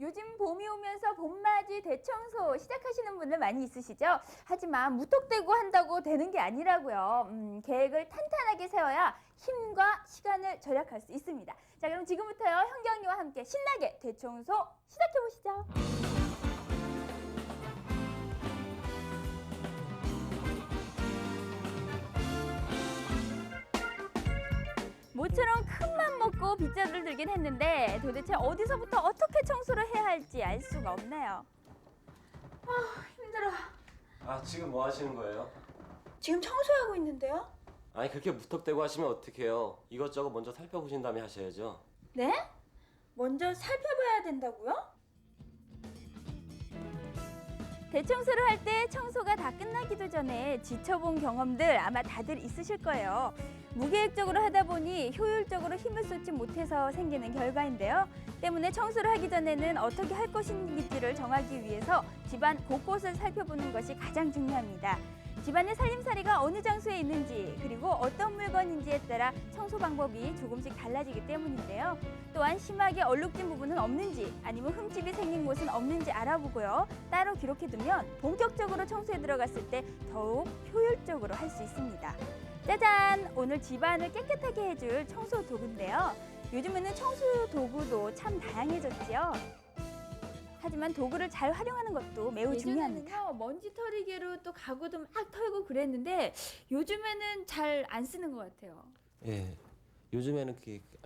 요즘 봄이 오면서 봄맞이 대청소 시작하시는 분들 많이 있으시죠? 하지만 무턱대고 한다고 되는 게 아니라고요. 계획을 탄탄하게 세워야 힘과 시간을 절약할 수 있습니다. 자, 그럼 지금부터요, 현경 언니와 함께 신나게 대청소 시작해 보시죠. 모처럼 큰 맘 먹고 빗자루를 들긴 했는데 도대체 어디서부터 어떻게 청소를 해야 할지 알 수가 없네요. 힘들어. 아, 지금 뭐 하시는 거예요? 지금 청소하고 있는데요? 아니, 그렇게 무턱대고 하시면 어떡해요. 이것저것 먼저 살펴보신 다음에 하셔야죠. 네? 먼저 살펴봐야 된다고요? 대청소를 할 때 청소가 다 끝나기도 전에 지쳐본 경험들 아마 다들 있으실 거예요. 무계획적으로 하다 보니 효율적으로 힘을 쏟지 못해서 생기는 결과인데요. 때문에 청소를 하기 전에는 어떻게 할 것인지를 정하기 위해서 집안 곳곳을 살펴보는 것이 가장 중요합니다. 집안의 살림살이가 어느 장소에 있는지 그리고 어떤 물건인지에 따라 청소 방법이 조금씩 달라지기 때문인데요. 또한 심하게 얼룩진 부분은 없는지 아니면 흠집이 생긴 곳은 없는지 알아보고요. 따로 기록해두면 본격적으로 청소에 들어갔을 때 더욱 효율적으로 할 수 있습니다. 짜잔! 오늘 집안을 깨끗하게 해줄 청소 도구인데요. 요즘에는 청소 도구도 참 다양해졌지요. 하지만 도구를 잘 활용하는 것도 매우 중요합니다. 예전에는요, 먼지 털이개로 또 가구도 막 털고 그랬는데 요즘에는 잘 안 쓰는 것 같아요. 예. 요즘에는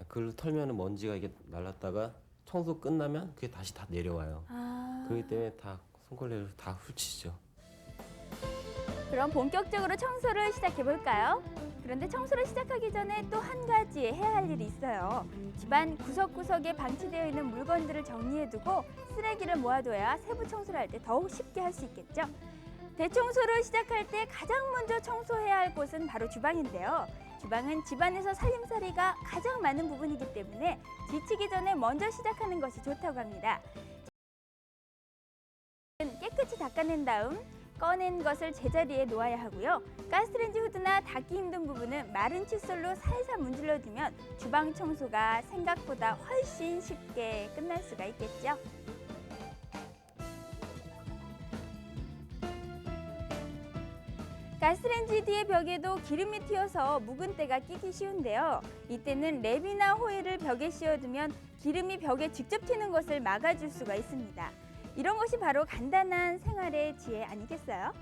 그걸 털면은 먼지가 이게 날랐다가 청소 끝나면 그게 다시 다 내려와요. 그렇기 때문에 다 손걸레로 다 훑치죠. 그럼 본격적으로 청소를 시작해 볼까요? 그런데 청소를 시작하기 전에 또 한 가지 해야 할 일이 있어요. 집안 구석구석에 방치되어 있는 물건들을 정리해두고 쓰레기를 모아둬야 세부 청소를 할 때 더욱 쉽게 할 수 있겠죠. 대청소를 시작할 때 가장 먼저 청소해야 할 곳은 바로 주방인데요. 주방은 집안에서 살림살이가 가장 많은 부분이기 때문에 지치기 전에 먼저 시작하는 것이 좋다고 합니다. 깨끗이 닦아낸 다음 꺼낸 것을 제자리에 놓아야 하고요. 가스레인지 후드나 닦기 힘든 부분은 마른 칫솔로 살살 문질러주면 주방 청소가 생각보다 훨씬 쉽게 끝날 수가 있겠죠. 가스레인지 뒤의 벽에도 기름이 튀어서 묵은 때가 끼기 쉬운데요. 이때는 랩이나 호일을 벽에 씌워두면 기름이 벽에 직접 튀는 것을 막아줄 수가 있습니다. 이런 것이 바로 간단한 생활의 지혜 아니겠어요?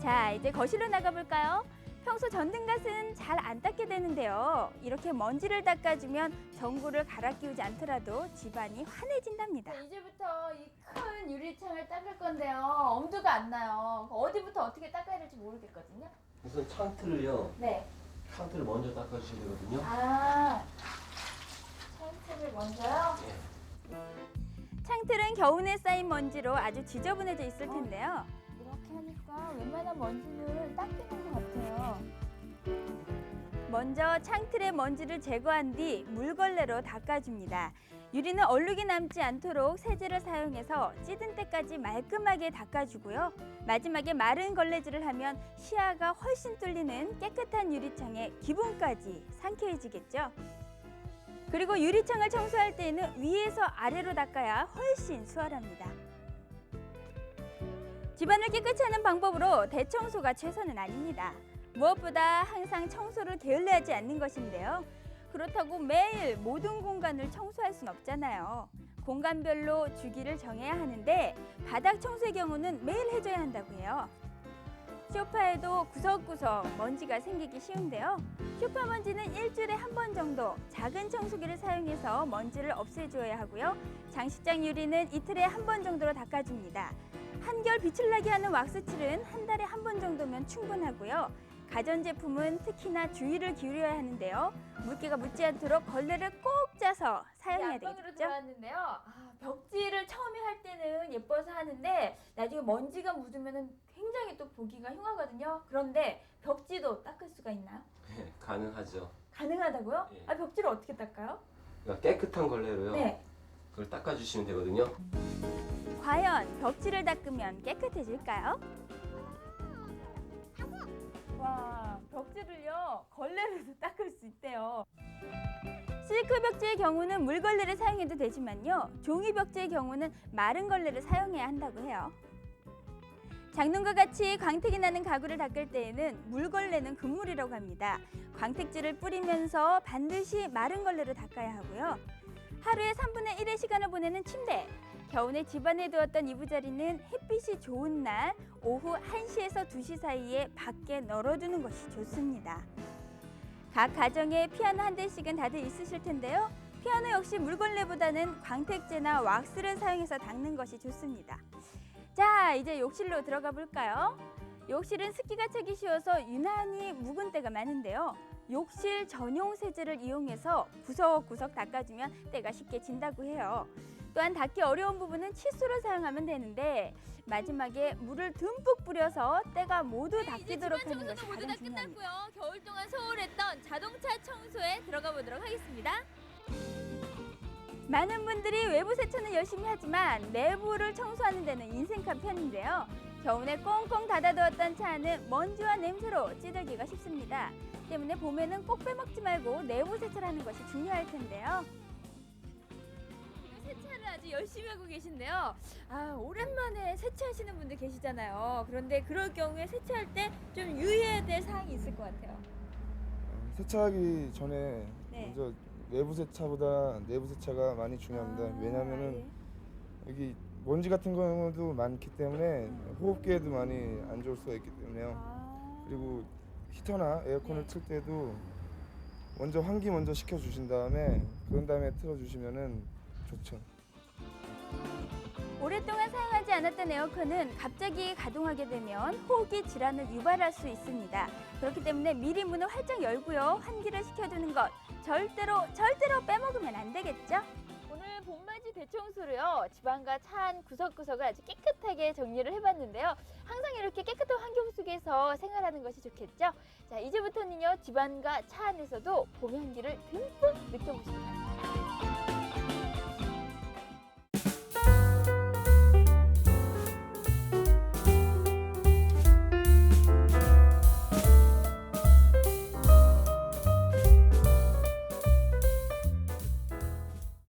자, 이제 거실로 나가볼까요? 평소 전등갓은 잘 안 닦게 되는데요. 이렇게 먼지를 닦아주면 전구를 갈아 끼우지 않더라도 집안이 환해진답니다. 이제부터 이 큰 유리창을 닦을 건데요. 엄두가 안 나요. 어디부터 어떻게 닦아야 될지 모르겠거든요. 우선 창틀을요. 네. 창틀을 먼저 닦아주시면 되거든요. 아, 창틀을 먼저요? 예. 창틀은 겨우내 쌓인 먼지로 아주 지저분해져 있을 텐데요. 이렇게 하니까 웬만한 먼지를 닦이는 것 같아요. 먼저 창틀의 먼지를 제거한 뒤 물걸레로 닦아줍니다. 유리는 얼룩이 남지 않도록 세제를 사용해서 찌든 때까지 말끔하게 닦아주고요. 마지막에 마른 걸레질을 하면 시야가 훨씬 뚫리는 깨끗한 유리창의 기분까지 상쾌해지겠죠. 그리고 유리창을 청소할 때에는 위에서 아래로 닦아야 훨씬 수월합니다. 집안을 깨끗이 하는 방법으로 대청소가 최선은 아닙니다. 무엇보다 항상 청소를 게을리하지 않는 것인데요. 그렇다고 매일 모든 공간을 청소할 순 없잖아요. 공간별로 주기를 정해야 하는데 바닥 청소의 경우는 매일 해줘야 한다고 해요. 소파에도 구석구석 먼지가 생기기 쉬운데요. 소파 먼지는 일주일에 한 번 정도 작은 청소기를 사용해서 먼지를 없애줘야 하고요. 장식장 유리는 이틀에 한 번 정도로 닦아줍니다. 한결 빛을 나게 하는 왁스칠은 한 달에 한 번 정도면 충분하고요. 가전제품은 특히나 주의를 기울여야 하는데요. 물기가 묻지 않도록 걸레를 꼭 짜서 사용해야 되겠죠. 안방으로 들어왔는데요. 벽지를 처음에 할 때는 예뻐서 하는데 나중에 먼지가 묻으면 굉장히 또 보기가 흉하거든요. 그런데 벽지도 닦을 수가 있나요? 예, 가능하죠. 가능하다고요? 예. 벽지를 어떻게 닦아요? 그러니까 깨끗한 걸레로요. 네. 그걸 닦아주시면 되거든요. 과연 벽지를 닦으면 깨끗해질까요? 와, 벽지를요 걸레로도 닦을 수 있대요. 실크 벽지의 경우는 물걸레를 사용해도 되지만요. 종이 벽지의 경우는 마른 걸레를 사용해야 한다고 해요. 장롱과 같이 광택이 나는 가구를 닦을 때에는 물걸레는 금물이라고 합니다. 광택질을 뿌리면서 반드시 마른 걸레로 닦아야 하고요. 하루에 3분의 1의 시간을 보내는 침대. 겨우내 집안에 두었던 이부자리는 햇빛이 좋은 날 오후 1시에서 2시 사이에 밖에 널어두는 것이 좋습니다. 각 가정에 피아노 한 대씩은 다들 있으실 텐데요. 피아노 역시 물걸레보다는 광택제나 왁스를 사용해서 닦는 것이 좋습니다. 자, 이제 욕실로 들어가 볼까요? 욕실은 습기가 차기 쉬워서 유난히 묵은 때가 많은데요. 욕실 전용 세제를 이용해서 구석구석 닦아주면 때가 쉽게 진다고 해요. 또한 닦기 어려운 부분은 칫솔을 사용하면 되는데 마지막에 물을 듬뿍 뿌려서 때가 모두 닦이도록 하는 것이 모두 가장 다 중요합니다. 끝났고요. 겨울 동안 소홀했던 자동차 청소에 들어가 보도록 하겠습니다. 많은 분들이 외부 세차는 열심히 하지만 내부를 청소하는 데는 인색한 편인데요. 겨우내 꽁꽁 닫아두었던 차 안은 먼지와 냄새로 찌들기가 쉽습니다. 때문에 봄에는 꼭 빼먹지 말고 내부 세차를 하는 것이 중요할 텐데요. 세차를 아주 열심히 하고 계신데요. 오랜만에 세차하시는 분들 계시잖아요. 그런데 그럴 경우에 세차할 때 좀 유의해야 될 사항이 있을 것 같아요. 세차하기 전에 네. 먼저 외부 세차보다 내부 세차가 많이 중요합니다. 왜냐하면은 여기 먼지 같은 경우도 많기 때문에 호흡기에도 많이 안 좋을 수가 있기 때문에요. 그리고 히터나 에어컨을 틀 때도 먼저 환기 먼저 시켜 주신 다음에 그런 다음에 틀어 주시면은 좋죠. 오랫동안 사용하지 않았던 에어컨은 갑자기 가동하게 되면 호흡기 질환을 유발할 수 있습니다. 그렇기 때문에 미리 문을 활짝 열고요. 환기를 시켜두는 것 절대로 빼먹으면 안 되겠죠? 오늘 봄맞이 대청소로요. 집안과 차 안 구석구석을 아주 깨끗하게 정리를 해봤는데요. 항상 이렇게 깨끗한 환경 속에서 생활하는 것이 좋겠죠? 자, 이제부터는요. 집안과 차 안에서도 봄 향기를 듬뿍 느껴보시기 바랍니다.